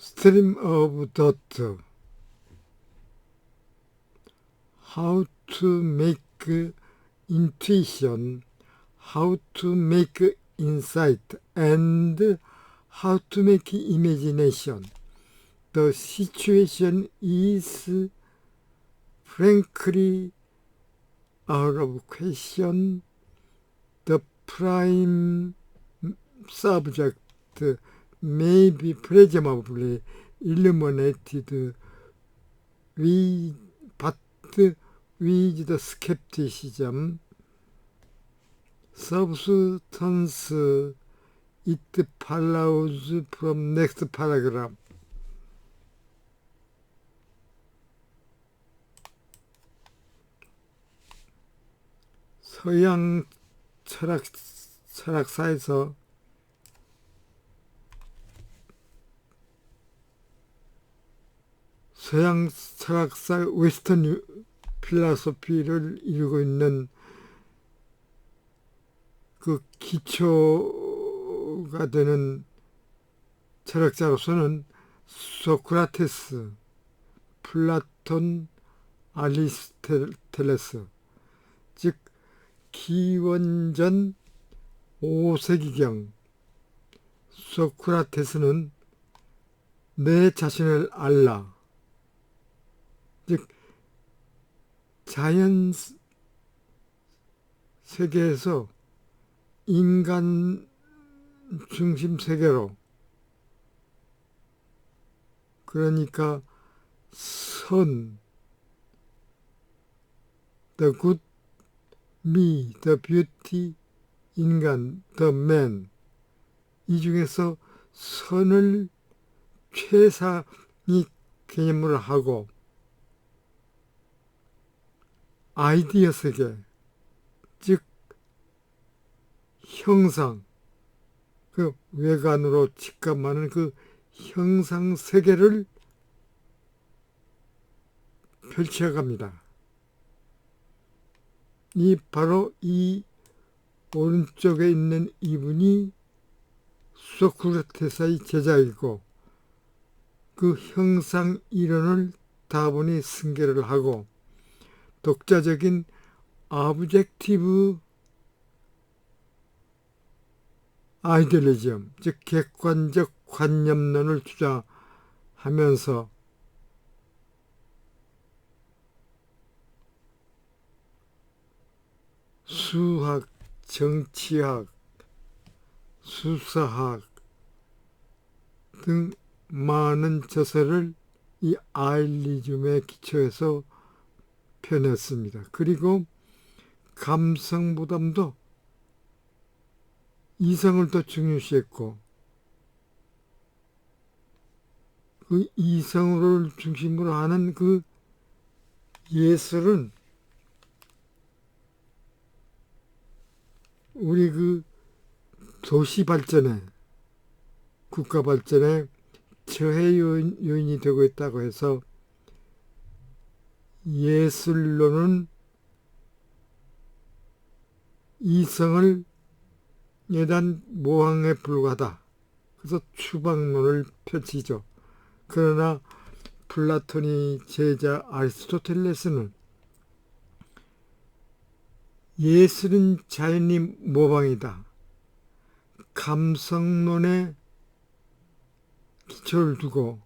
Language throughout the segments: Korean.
stream of thought, how to make intuition, how to make insight, and how to make imagination. The situation is frankly out of question. The prime subject may be presumably illuminated, but with the skepticism. Substance, it follows from next paragraph. 서양 철학사에서 서양 철학사 웨스턴 필라소피를 이루고 있는 그 기초가 되는 철학자로서는 소크라테스, 플라톤, 아리스토텔레스, 즉 기원전 5세기경 소크라테스는 내 자신을 알라, 즉 자연 세계에서 인간 중심 세계로, 그러니까 선, the good, me, the beauty, 인간, the man, 이 중에서 선을 최상위 개념으로 하고 아이디어 세계, 즉 형상, 그 외관으로 직감하는 그 형상 세계를 펼쳐갑니다. 바로 이 오른쪽에 있는 이분이 소크라테스의 제자이고, 그 형상 이론을 다분히 승계를 하고 독자적인 아브젝티브 아이디올리즘, 즉 객관적 관념론을 주장하면서 수학, 정치학, 수사학 등 많은 저서를 이 아이디올리즘에 기초해서 펴냈습니다. 그리고 감성보다도 이성을 더 중요시했고, 그 이성을 중심으로 하는 그 예술은 우리 그 도시 발전에, 국가 발전에 저해 요인이 되고 있다고 해서 예술론은 이성을 예단 모항에 불과하다. 그래서 추방론을 펼치죠. 그러나 플라톤의 제자 아리스토텔레스는 예술은 자연의 모방이다, 감성론에 기초를 두고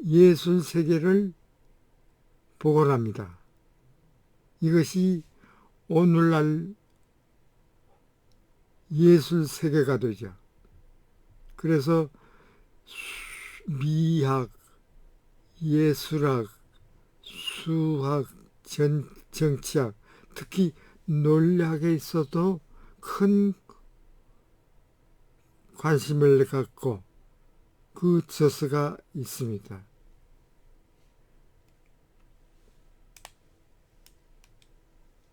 예술 세계를 복원합니다. 이것이 오늘날 예술 세계가 되죠. 그래서 미학, 예술학, 수학, 정치학, 특히 논리학에 있어도 큰 관심을 갖고 그 저서가 있습니다.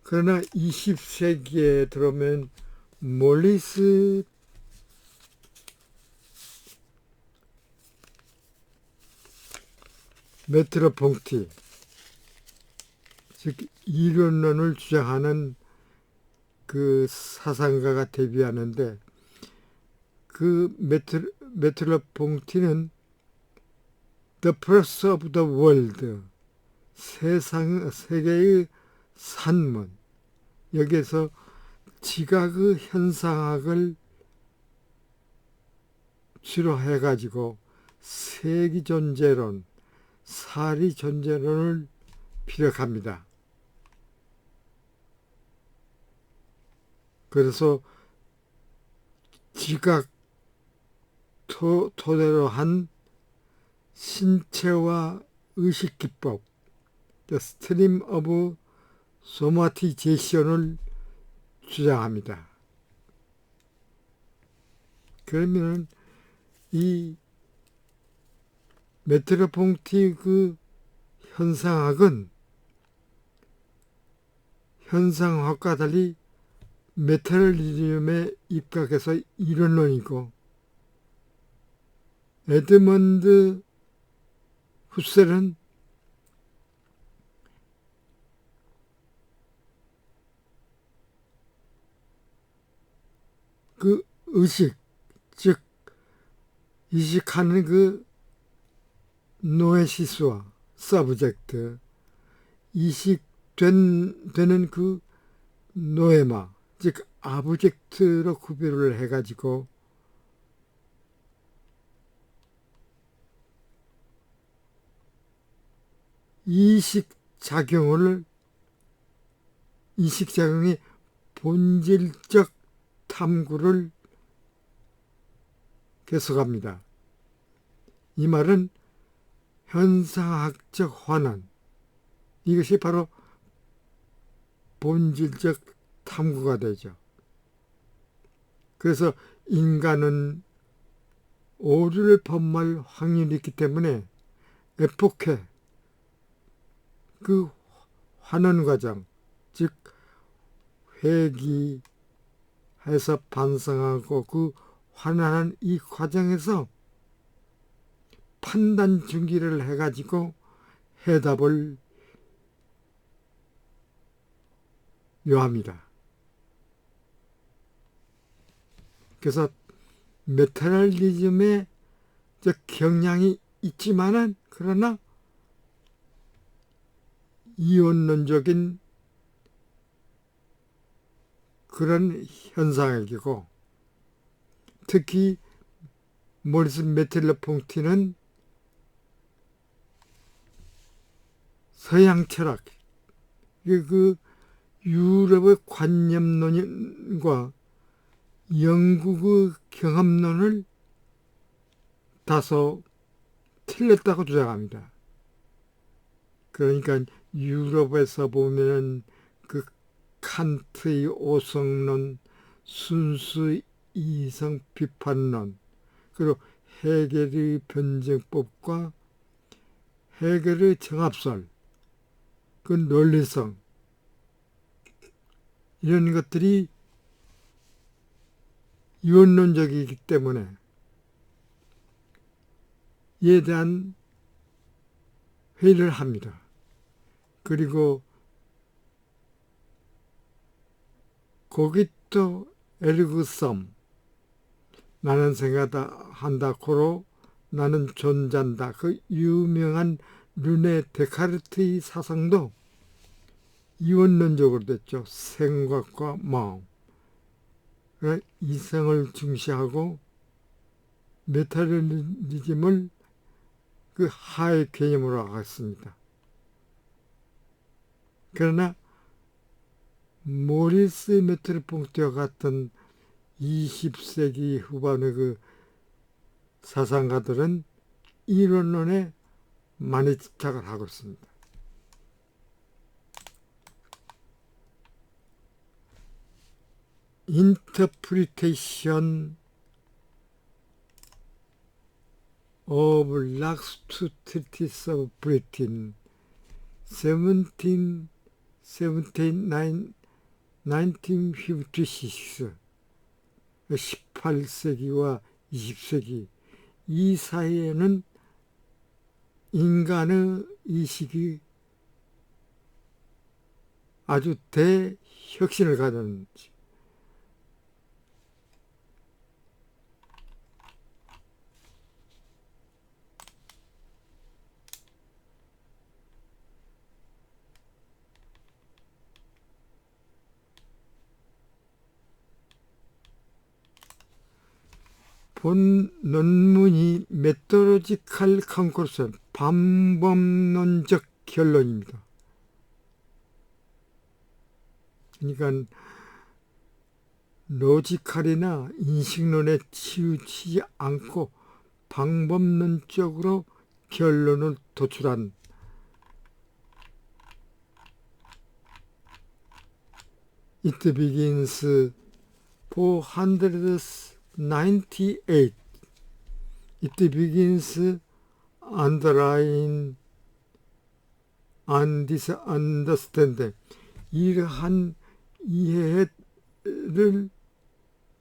그러나 20세기에 들어오면 몰리스 메트로퐁티, 즉 이론론을 주장하는 그 사상가가 데뷔하는데, 그 메트로퐁티는 The Press of the World, 세계의 산문. 여기에서 지각의 현상학을 주로 해가지고 세기존재론, 사리존재론을 피력합니다. 그래서 지각 토대로 한 신체와 의식기법, The Stream of Somatization을 주장합니다. 그러면 이 메트로퐁티 그 현상학은 현상학과 달리 메타럴리즘에 입각해서 이론론이고, 에드먼드 후셀은 그 의식, 즉 이식하는 그 노에시스와 서브젝트, 이식되는 그 노에마, 즉 아브젝트로 구별을 해가지고 이식작용의 본질적 탐구를 계속합니다. 이 말은 현상학적 환원, 이것이 바로 본질적 탐구가 되죠. 그래서 인간은 오류를 범할 확률이 있기 때문에 에포케, 그 환원 과정, 즉 회귀해서 반성하고 그 환원하는 이 과정에서 판단 준기를 해가지고 해답을 요합니다. 그래서 메타럴리즘의 경향이 있지만은 그러나 이원론적인 그런 현상이고, 특히 모리스 메텔러퐁티는 서양 철학, 그 유럽의 관념론과 영국의 경험론을 다소 틀렸다고 주장합니다. 그러니까 유럽에서 보면은 그 칸트의 오성론, 순수 이성 비판론, 그리고 헤겔의 변증법과 헤겔의 정합설, 그 논리성, 이런 것들이 이원론적이기 때문에 이에 대한 회의를 합니다. 그리고 거기또 에르그섬, 나는 생각한다 고로 나는 존재한다, 그 유명한 르네 데카르트의 사상도 이원론적으로 됐죠. 생각과 마음, 이성을 중시하고 메타럴리즘을 그 하의 개념으로 하겠습니다. 그러나 모리스 메트로퐁티와 같은 20세기 후반의 그 사상가들은 이론론에 많이 집착을 하고 있습니다. Interpretation of Locke's Two Treatises of Britain, 1956, 18세기와 20세기 이 사이에는 인간의 이식이 아주 대혁신을 가졌는지, 본 논문이 메토로지컬 컨클루션, 방법론적 결론입니다. 그러니까 로지컬이나 인식론에 치우치지 않고 방법론적으로 결론을 도출한 It begins 498. It begins underlying and understanding. 이러한 이해를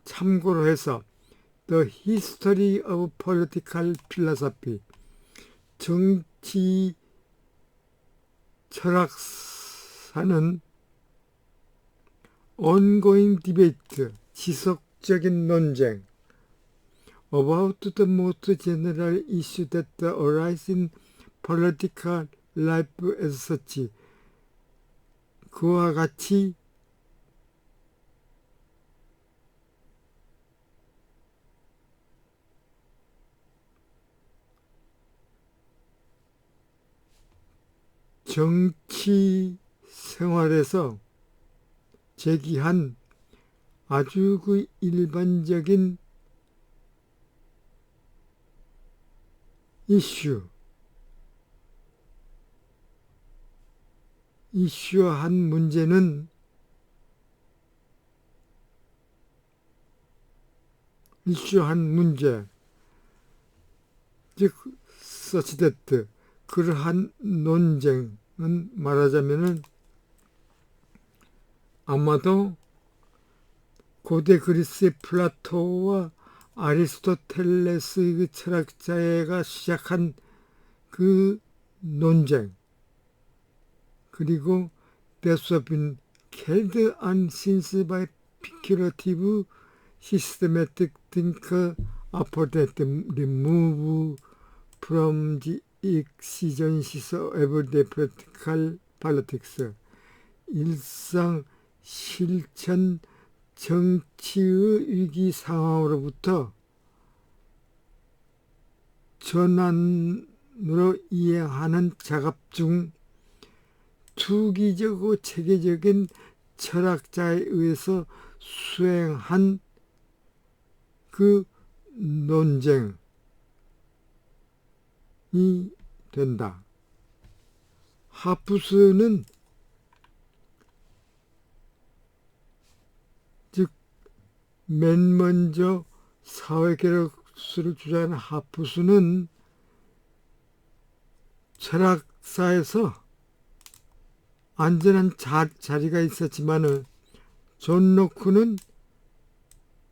참고로 해서 The History of Political Philosophy, 정치 철학사는 ongoing debate, 지속적인 논쟁 about the most general issue that arise in political life as such. 그와 같이 정치 생활에서 제기한 아주 그 일반적인 이슈한 문제는 즉 such that, 그러한 논쟁은 말하자면은 아마도 고대 그리스의 플라토와 아리스토텔레스의 그 철학자가 시작한 그 논쟁, 그리고 that have been carried on since by speculative systematic thinker after that remove from the exigencies of everyday practical politics. 일상 실천 정치의 위기 상황으로부터 전환으로 이해하는 작업 중 투기적이고 체계적인 철학자에 의해서 수행한 그 논쟁이 된다. 하프스는 즉 맨 먼저 사회개혁수를 주장하는 하프스는 철학사에서 안전한 자리가 있었지만 존 로크는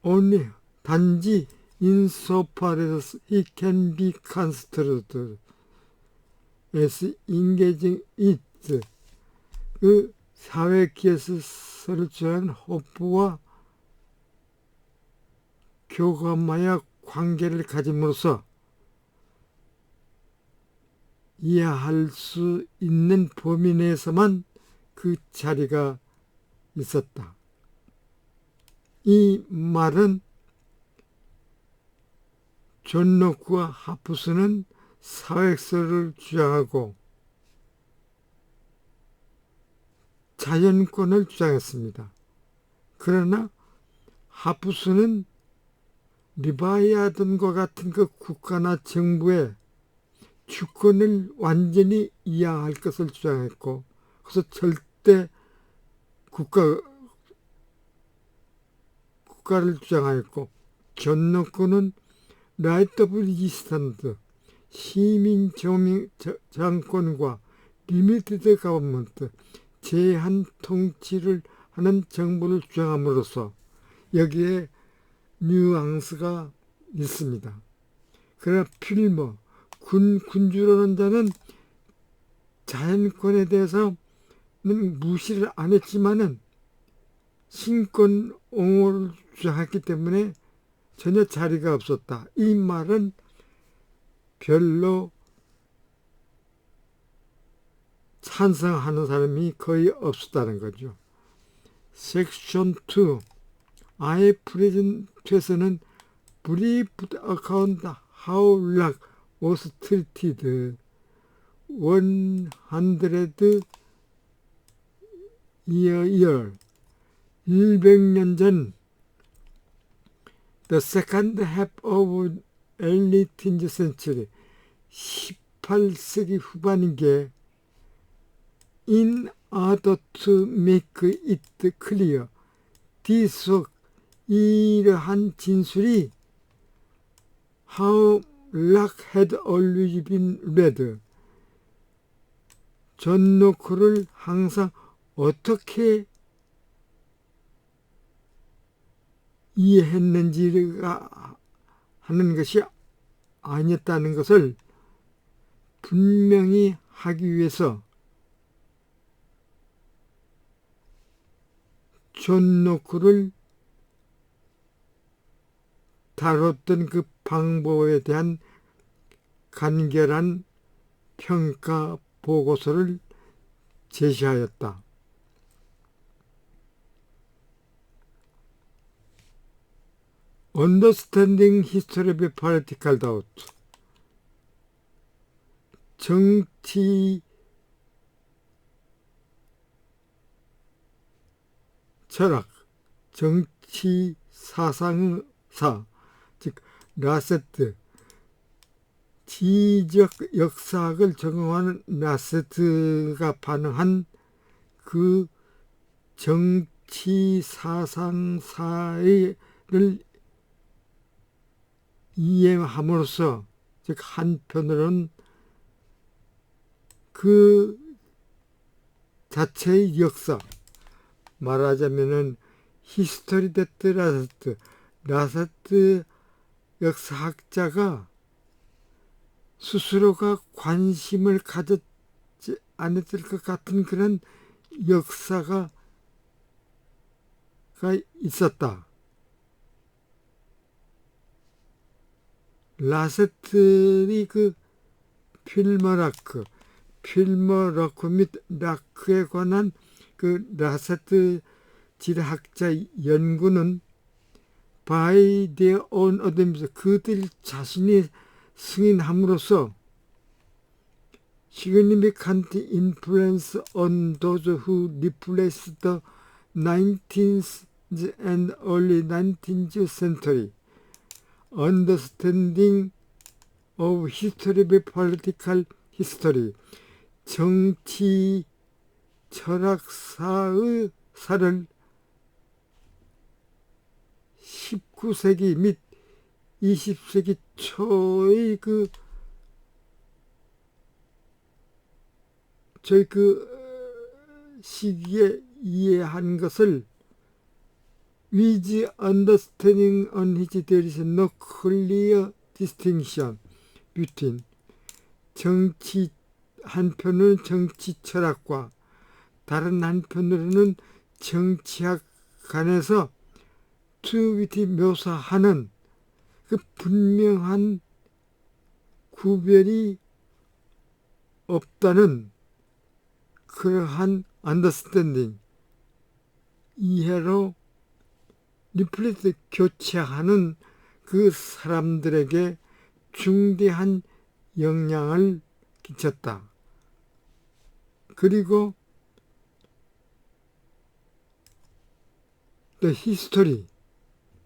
only, 단지 insofar as he can be construed as engaging it, 그 사회기에서를 주장하는 호프와 교감하여 관계를 가짐으로써 이해할 수 있는 범위 내에서만 그 자리가 있었다. 이 말은 존 로크와 하프스는 사회학설을 주장하고 자연권을 주장했습니다. 그러나 하프스는 리바이아든과 같은 그 국가나 정부의 주권을 완전히 이양할 것을 주장했고, 그래서 절대 국가를 주장하였고, 존 로크는 라이트 오브 리지스턴트, 시민 정권과 리미티드 가버먼트, 제한 통치를 하는 정부를 주장함으로써 여기에 뉘앙스가 있습니다. 그러나 필머, 군주라는 자는 자연권에 대해서는 무시를 안 했지만은 신권 옹호를 주장했기 때문에 전혀 자리가 없었다. 이 말은 별로 찬성하는 사람이 거의 없었다는 거죠. 섹션 2, I present에서는 brief account how luck was treated 100 year 100년 전 the second half of early 10th century 18세기 후반인 게 in order to make it clear this 이러한 진술이 how luck had always been read 존 노크를 항상 어떻게 이해했는지가 하는 것이 아니었다는 것을 분명히 하기 위해서 존 노크를 다뤘던 그 방법에 대한 간결한 평가 보고서를 제시하였다. Understanding History of Political Thought 정치 철학, 정치 사상사, 즉 라세트, 지적 역사학을 전공하는 라세트가 반응한 그 정치 사상사를 이해함으로써, 즉 한편으로는 그 자체의 역사, 말하자면은 히스토리 데트 라세트 역사학자가 스스로가 관심을 가졌지 않았을 것 같은 그런 역사가 있었다. 라세트의 그 필머 라크 및 라크에 관한 그 라세트 지리학자 연구는 by their own admission, 그들 자신이 승인함으로써 significant influence on those who replaced the 19th and early 19th century understanding of history of political history, 정치 철학사의 사를 19세기 및 20세기 초의 시기에 이해한 것을 with understanding on which there is no clear distinction between 정치 한편으로는 정치 철학과 다른 한편으로는 정치학 간에서 투윗이 묘사하는 그 분명한 구별이 없다는 그러한 understanding, 이해로 리플레이트 교체하는 그 사람들에게 중대한 영향을 끼쳤다. 그리고 the history,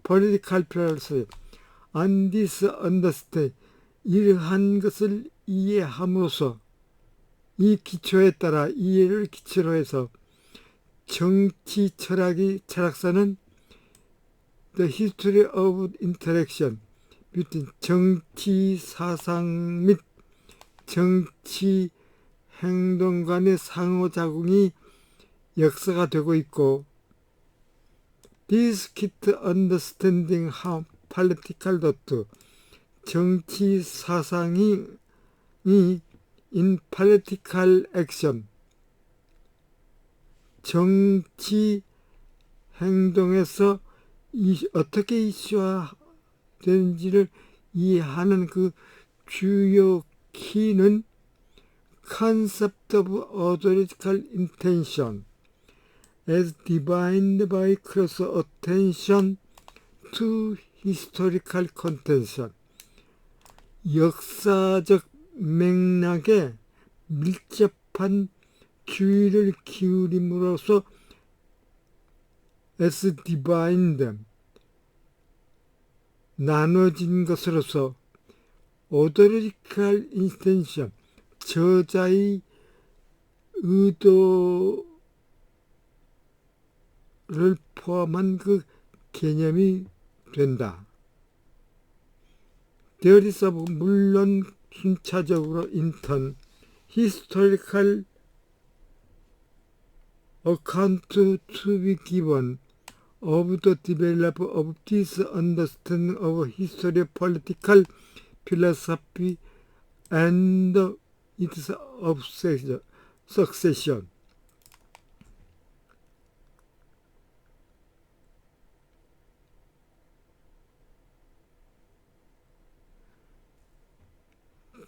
political philosophy, and this understanding, 이러한 것을 이해함으로써 이 기초에 따라 이해를 기초로 해서 정치 철학사는 the history of interaction between 정치 사상 및 정치 행동 간의 상호작용이 역사가 되고 있고 this key to understanding how political thought, 정치 사상이 in political action, 정치 행동에서 어떻게 이슈화되는지를 이해하는 그 주요 키는 concept of authoritative intention as defined by close attention to historical contention, 역사적 맥락에 밀접한 주의를 기울임으로써 as divided, 나눠진 것으로서 authorical intention, 저자의 의도를 포함한 그 개념이 된다. There is 물론 순차적으로 인턴 historical account to be given of the development of this understanding of history, political philosophy, and its succession.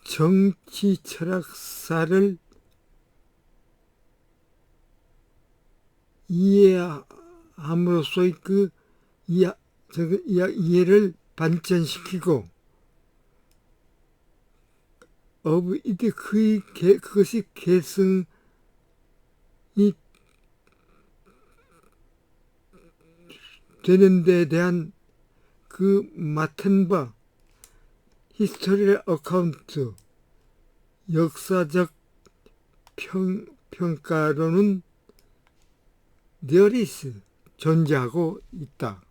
정치 철학사를 이해함으로써의 그 이해를 발전시키고 그것이 개성이 되는 데 대한 그 맡은 바 히스토리컬 어카운트, 역사적 평가로는 there is, 존재하고 있다.